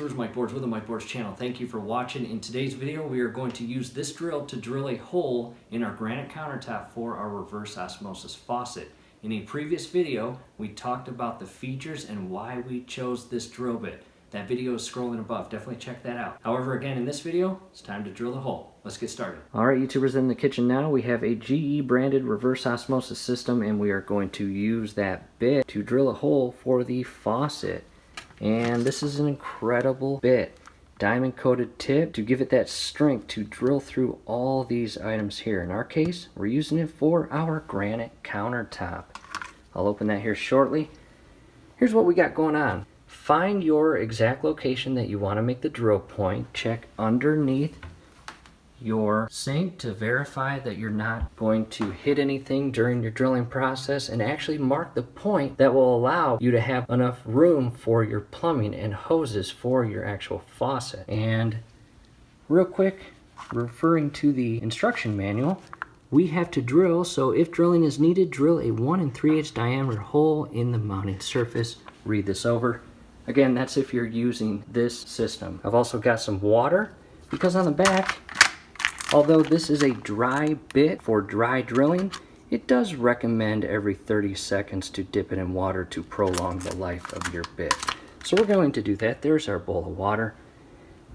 YouTubers, Mike Boards with the Mike Boards channel. Thank you for watching. In today's video, we are going to use this drill to drill a hole in our granite countertop for our reverse osmosis faucet. In a previous video, we talked about the features and why we chose this drill bit. That video is scrolling above. Definitely check that out. However, again, in this video, it's time to drill the hole. Let's get started. All right, YouTubers, in the kitchen now, we have a GE branded reverse osmosis system, and we are going to use that bit to drill a hole for the faucet. And this is an incredible bit. Diamond coated tip to give it that strength to drill through all these items here. In our case, we're using it for our granite countertop. I'll open that here shortly. Here's what we got going on. Find your exact location that you want to make the drill point. Check underneath your sink to verify that you're not going to hit anything during your drilling process, and actually mark the point that will allow you to have enough room for your plumbing and hoses for your actual faucet. And real quick, referring to the instruction manual, we have to drill, so if drilling is needed, drill a 1 3/8 diameter hole in the mounting surface. Read this over. Again, that's if you're using this system. I've also got some water, because on the back, although this is a dry bit for dry drilling, it does recommend every 30 seconds to dip it in water to prolong the life of your bit. So we're going to do that. There's our bowl of water.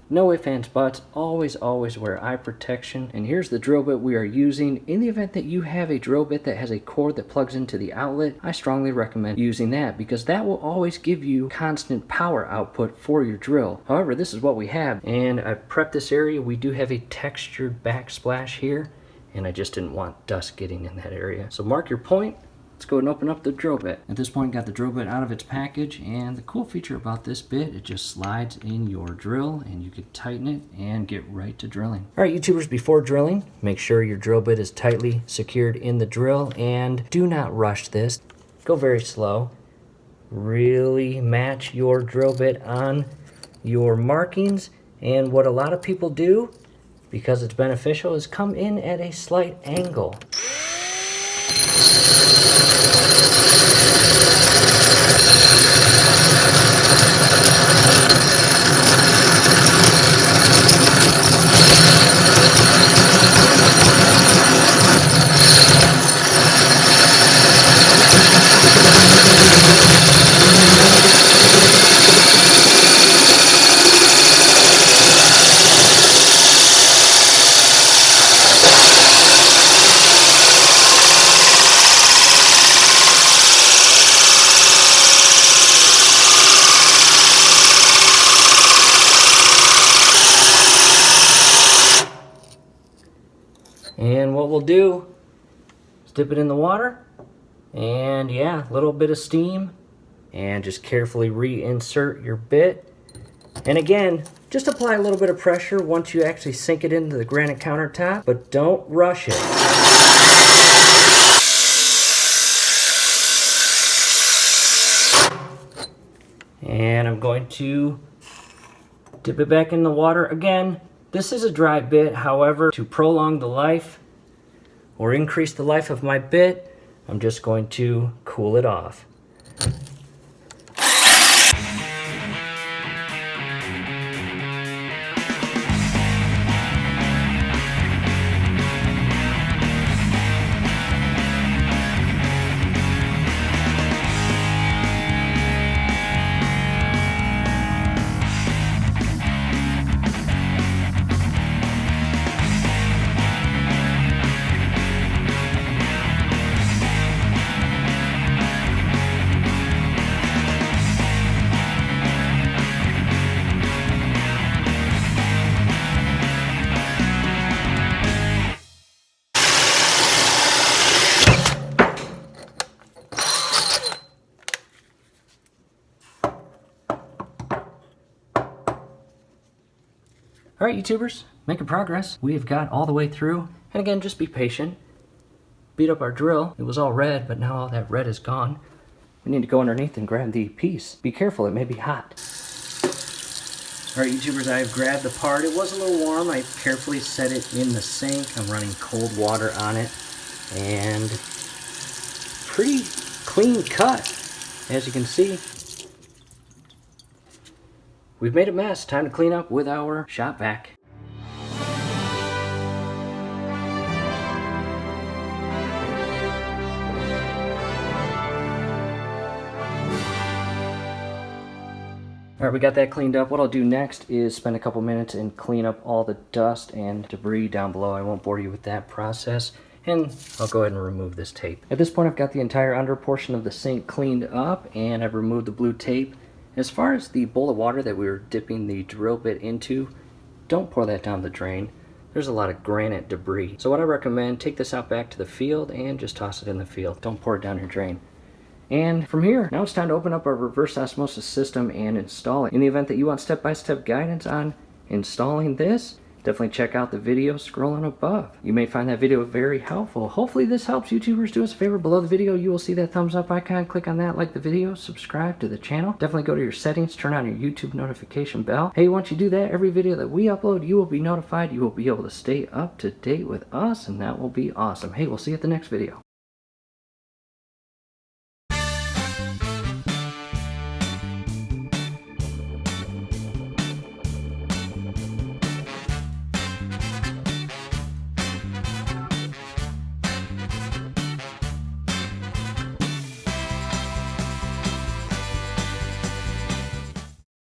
No ifs, ands, buts. Always wear eye protection. And here's the drill bit we are using. In the event that you have a drill bit that has a cord that plugs into the outlet, I strongly recommend using that, because that will always give you constant power output for your drill. However, this is what we have, and I prepped this area. We do have a textured backsplash here, and I just didn't want dust getting in that area. So mark your point. Let's go and open up the drill bit. At this point, got the drill bit out of its package, and the cool feature about this bit, it just slides in your drill and you can tighten it and get right to drilling. All right, YouTubers, before drilling, make sure your drill bit is tightly secured in the drill, and do not rush this. Go very slow. Really match your drill bit on your markings, and what a lot of people do, because it's beneficial, is come in at a slight angle. And what we'll do is dip it in the water, and yeah, a little bit of steam, and just carefully reinsert your bit. And again, just apply a little bit of pressure once you actually sink it into the granite countertop, but don't rush it. And I'm going to dip it back in the water again. This is a dry bit, however, to prolong the life or increase the life of my bit, I'm just going to cool it off. All right, YouTubers, making progress. We have got all the way through. And again, just be patient. Beat up our drill. It was all red, but now all that red is gone. We need to go underneath and grab the piece. Be careful, it may be hot. All right, YouTubers, I've grabbed the part. It was a little warm. I carefully set it in the sink. I'm running cold water on it. And pretty clean cut, as you can see. We've made a mess. Time to clean up with our shop vac. Alright, we got that cleaned up. What I'll do next is spend a couple minutes and clean up all the dust and debris down below. I won't bore you with that process. And I'll go ahead and remove this tape. At this point, I've got the entire under portion of the sink cleaned up, and I've removed the blue tape. As far as the bowl of water that we were dipping the drill bit into, don't pour that down the drain. There's a lot of granite debris. So what I recommend, take this out back to the field and just toss it in the field. Don't pour it down your drain. And from here, now it's time to open up our reverse osmosis system and install it. In the event that you want step-by-step guidance on installing this, definitely check out the video scrolling above. You may find that video very helpful. Hopefully this helps. YouTubers, do us a favor. Below the video, you will see that thumbs up icon. Click on that, like the video, subscribe to the channel. Definitely go to your settings, turn on your YouTube notification bell. Hey, once you do that, every video that we upload, you will be notified. You will be able to stay up to date with us, and that will be awesome. Hey, we'll see you at the next video.